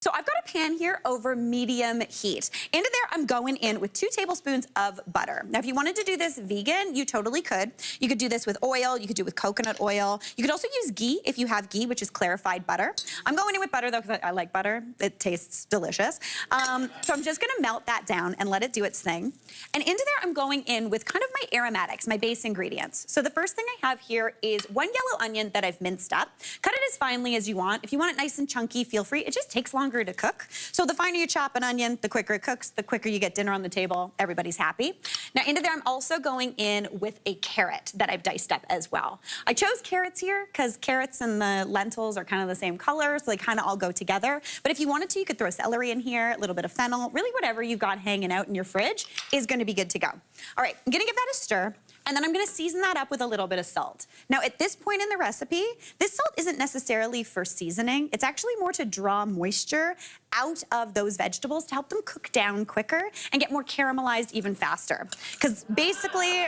So I've got a pan here over medium heat. Into there, I'm going in with 2 tablespoons of butter. Now, if you wanted to do this vegan, you totally could. You could do this with oil. You could do it with coconut oil. You could also use ghee if you have ghee, which is clarified butter. I'm going in with butter, though, because I like butter. It tastes delicious. So I'm just going to melt that down and let it do its thing. And into there, I'm going in with kind of my aromatics, my base ingredients. So the first thing I have here is 1 yellow onion that I've minced up. Cut it as finely as you want. If you want it nice and chunky, feel free. It just takes longer to cook. So the finer you chop an onion, the quicker it cooks, the quicker you get dinner on the table. Everybody's happy. Now into there, I'm also going in with a carrot that I've diced up as well. I chose carrots here because carrots and the lentils are kind of the same color, so they kind of all go together. But if you wanted to, you could throw celery in here, a little bit of fennel, really whatever you've got hanging out in your fridge is going to be good to go. All right, I'm going to give that a stir. And then I'm going to season that up with a little bit of salt. Now, at this point in the recipe, this salt isn't necessarily for seasoning. It's actually more to draw moisture out of those vegetables to help them cook down quicker and get more caramelized even faster. Because basically,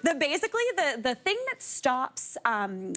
the thing that stops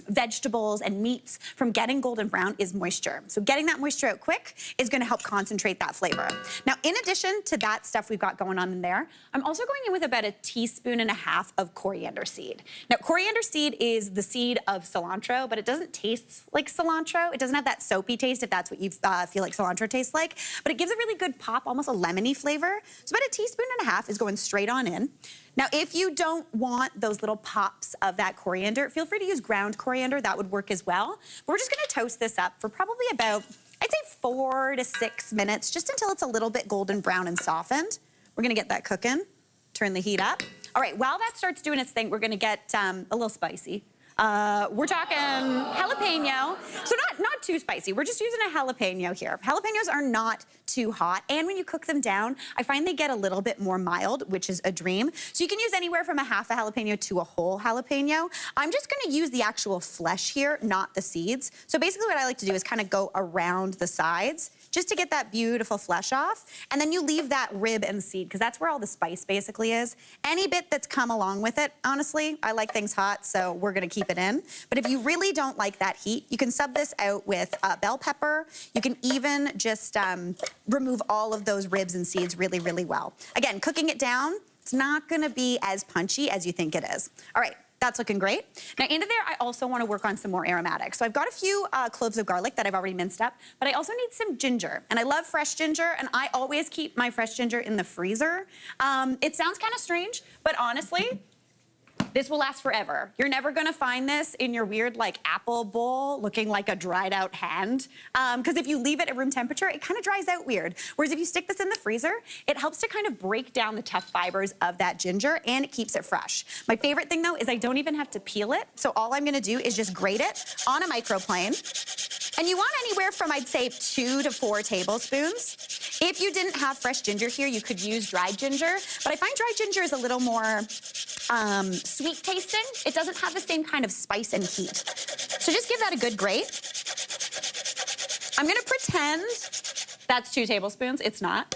vegetables and meats from getting golden brown is moisture. So getting that moisture out quick is going to help concentrate that flavor. Now, in addition to that stuff we've got going on in there, I'm also going in with about 1.5 teaspoons of coriander seed. Now, coriander seed is the seed of cilantro, but it doesn't taste like cilantro. It doesn't have that soapy taste if that's what you feel like cilantro tastes like, but it gives a really good pop, almost a lemony flavor. So about 1.5 teaspoons is going straight on in. Now, if you don't want those little pops of that coriander, feel free to use ground coriander. That would work as well. But we're just going to toast this up for probably about, I'd say 4 to 6 minutes, just until it's a little bit golden brown and softened. We're going to get that cooking. Turn the heat up. All right, while that starts doing its thing, we're going to get a little spicy. We're talking jalapeno. So not too spicy. We're just using a jalapeno here. Jalapenos are not too hot. And when you cook them down, I find they get a little bit more mild, which is a dream. So you can use anywhere from a half a jalapeno to a whole jalapeno. I'm just going to use the actual flesh here, not the seeds. So basically what I like to do is kind of go around the sides just to get that beautiful flesh off. And then you leave that rib and seed, because that's where all the spice basically is. Any bit that's come along with it, honestly, I like things hot, so we're gonna keep it in. But if you really don't like that heat, you can sub this out with bell pepper. You can even just remove all of those ribs and seeds really, really well. Again, cooking it down, it's not gonna be as punchy as you think it is. All right. That's looking great. Now, into there, I also want to work on some more aromatics. So I've got a few cloves of garlic that I've already minced up, but I also need some ginger. And I love fresh ginger, and I always keep my fresh ginger in the freezer. It sounds kind of strange, but honestly, this will last forever. You're never gonna find this in your weird, like, apple bowl looking like a dried out hand. Because if you leave it at room temperature, it kind of dries out weird. Whereas if you stick this in the freezer, it helps to kind of break down the tough fibers of that ginger, and it keeps it fresh. My favorite thing, though, is I don't even have to peel it. So all I'm gonna do is just grate it on a microplane. And you want anywhere from, I'd say, 2 to 4 tablespoons. If you didn't have fresh ginger here, you could use dried ginger. But I find dried ginger is a little more sweet tasting. It doesn't have the same kind of spice and heat. So just give that a good grate. I'm gonna pretend that's 2 tablespoons. It's not.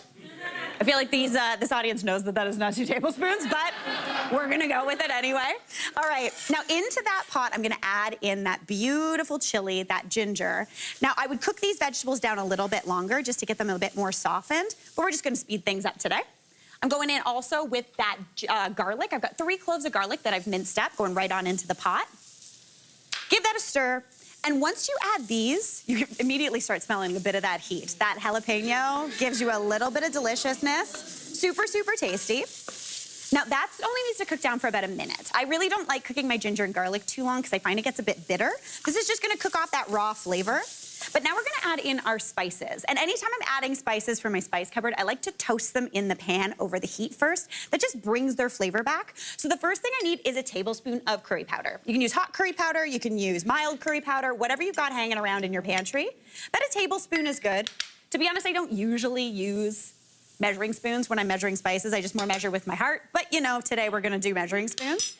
I feel like this audience knows that that is not 2 tablespoons, but we're gonna go with it anyway. All right, now into that pot, I'm gonna add in that beautiful chili, that ginger. Now, I would cook these vegetables down a little bit longer just to get them a bit more softened, but we're just gonna speed things up today. I'm going in also with that garlic. I've got 3 cloves of garlic that I've minced up, going right on into the pot. Give that a stir. And once you add these, you immediately start smelling a bit of that heat. That jalapeno gives you a little bit of deliciousness. Super, super tasty. Now, that only needs to cook down for about a minute. I really don't like cooking my ginger and garlic too long because I find it gets a bit bitter. This is just gonna cook off that raw flavor. But now we're gonna add in our spices. And anytime I'm adding spices from my spice cupboard, I like to toast them in the pan over the heat first. That just brings their flavor back. So the first thing I need is 1 tablespoon of curry powder. You can use hot curry powder, you can use mild curry powder, whatever you've got hanging around in your pantry. About 1 tablespoon is good. To be honest, I don't usually use measuring spoons when I'm measuring spices. I just more measure with my heart. But you know, today we're gonna do measuring spoons.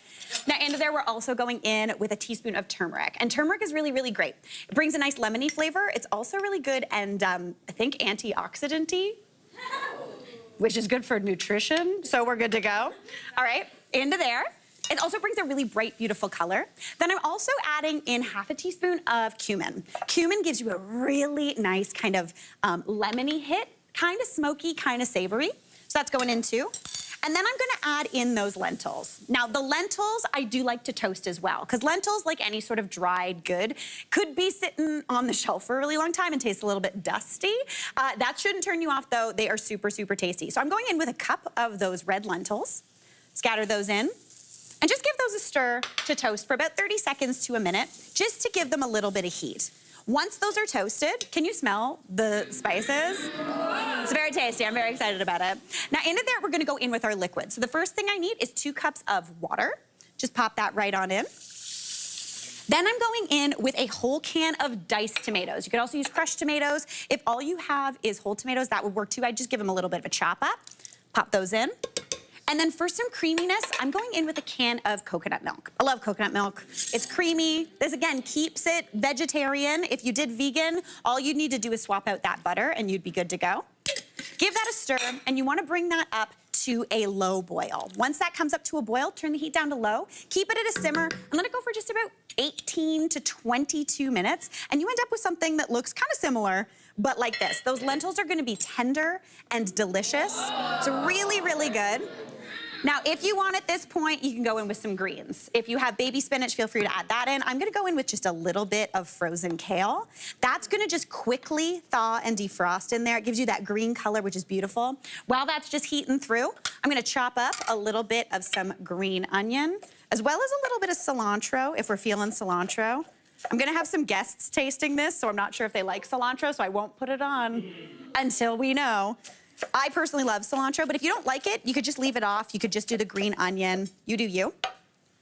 Now, into there, we're also going in with 1 teaspoon of turmeric. And turmeric is really, really great. It brings a nice lemony flavor. It's also really good and I think antioxidant-y, which is good for nutrition. So we're good to go. All right, into there. It also brings a really bright, beautiful color. Then I'm also adding in half a teaspoon of cumin. Cumin gives you a really nice kind of lemony hit, kind of smoky, kind of savory. So that's going in too. And then I'm gonna add in those lentils. Now the lentils, I do like to toast as well, because lentils, like any sort of dried good, could be sitting on the shelf for a really long time and taste a little bit dusty. That shouldn't turn you off though. They are super, super tasty. So I'm going in with a cup of those red lentils, scatter those in, and just give those a stir to toast for about 30 seconds to a minute, just to give them a little bit of heat. Once those are toasted, can you smell the spices? It's very tasty. I'm very excited about it. Now, into there, we're gonna go in with our liquid. So the first thing I need is 2 cups of water. Just pop that right on in. Then I'm going in with a whole can of diced tomatoes. You could also use crushed tomatoes. If all you have is whole tomatoes, that would work too. I'd just give them a little bit of a chop up. Pop those in. And then for some creaminess, I'm going in with a can of coconut milk. I love coconut milk. It's creamy. This, again, keeps it vegetarian. If you did vegan, all you need to do is swap out that butter and you'd be good to go. Give that a stir, and you want to bring that up to a low boil. Once that comes up to a boil, turn the heat down to low, keep it at a simmer, and let it go for just about 18 to 22 minutes, and you end up with something that looks kind of similar, but like this. Those lentils are gonna be tender and delicious. It's really, really good. Now, if you want at this point, you can go in with some greens. If you have baby spinach, feel free to add that in. I'm gonna go in with just a little bit of frozen kale. That's gonna just quickly thaw and defrost in there. It gives you that green color, which is beautiful. While that's just heating through, I'm gonna chop up a little bit of some green onion, as well as a little bit of cilantro, if we're feeling cilantro. I'm gonna have some guests tasting this, so I'm not sure if they like cilantro, so I won't put it on until we know. I personally love cilantro, but if you don't like it, you could just leave it off. You could just do the green onion. You do you. A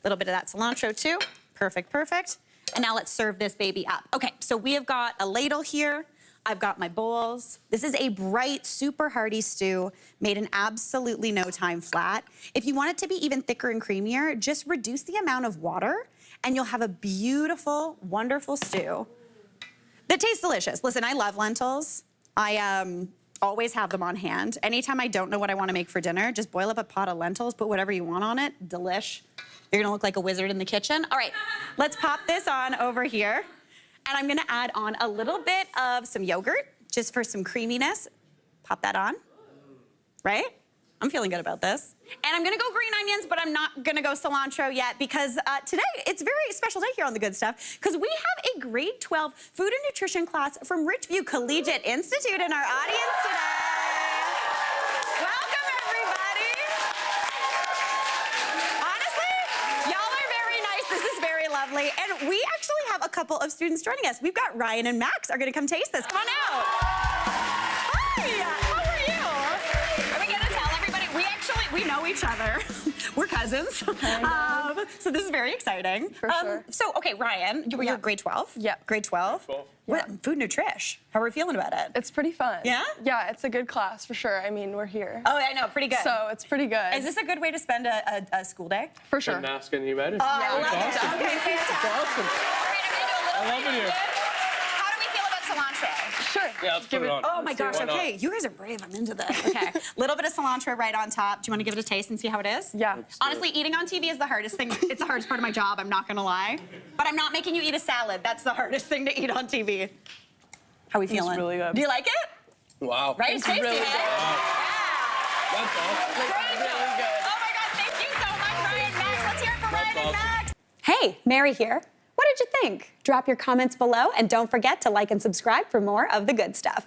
little bit of that cilantro too. Perfect, perfect. And now let's serve this baby up. Okay, so we have got a ladle here. I've got my bowls. This is a bright, super hearty stew made in absolutely no time flat. If you want it to be even thicker and creamier, just reduce the amount of water and you'll have a beautiful, wonderful stew that tastes delicious. Listen, I love lentils. I always have them on hand. Anytime I don't know what I want to make for dinner, just boil up a pot of lentils, put whatever you want on it, delish. You're gonna look like a wizard in the kitchen. All right, let's pop this on over here. And I'm gonna add on a little bit of some yogurt, just for some creaminess. Pop that on, right? I'm feeling good about this. And I'm gonna go green onions, but I'm not gonna go cilantro yet because today, it's a very special day here on The Good Stuff because we have a grade 12 food and nutrition class from Richview Collegiate Institute in our audience today. Welcome, everybody. Honestly, y'all are very nice. This is very lovely. And we actually have a couple of students joining us. We've got Ryan and Max are gonna come taste this. Come on out. Hi. We know each other. We're cousins. So this is very exciting. For sure. So, okay, Ryan, you're grade 12? Yeah. Grade 12? What, food nutrition. How are we feeling about it? It's pretty fun. Yeah? Yeah, it's a good class for sure. I mean, we're here. Oh, I know, pretty good. So it's pretty good. Is this a good way to spend a school day? For sure. Been asking you about it. Oh, I love it. Awesome. Okay, fantastic. It's awesome. All right, I'm gonna do a little I love bit it here. of this. How do we feel about cilantro? Sure. Yeah, let's put it on. Oh my gosh, Why not? okay. You guys are brave, I'm into this. Okay, little bit of cilantro right on top. Do you want to give it a taste and see how it is? Yeah. Honestly, eating on TV is the hardest thing. It's the hardest part of my job, I'm not gonna lie. But I'm not making you eat a salad. That's the hardest thing to eat on TV. How are we feeling? It's really good. Do you like it? Wow. Right? It's tasty, really eh? good. Yeah. That's awesome. Great. really good. Oh my God, thank you so much, Ryan Max. Let's hear it for Ryan and awesome. Max. Hey, Mary here. What did you think? Drop your comments below and don't forget to like and subscribe for more of The Good Stuff.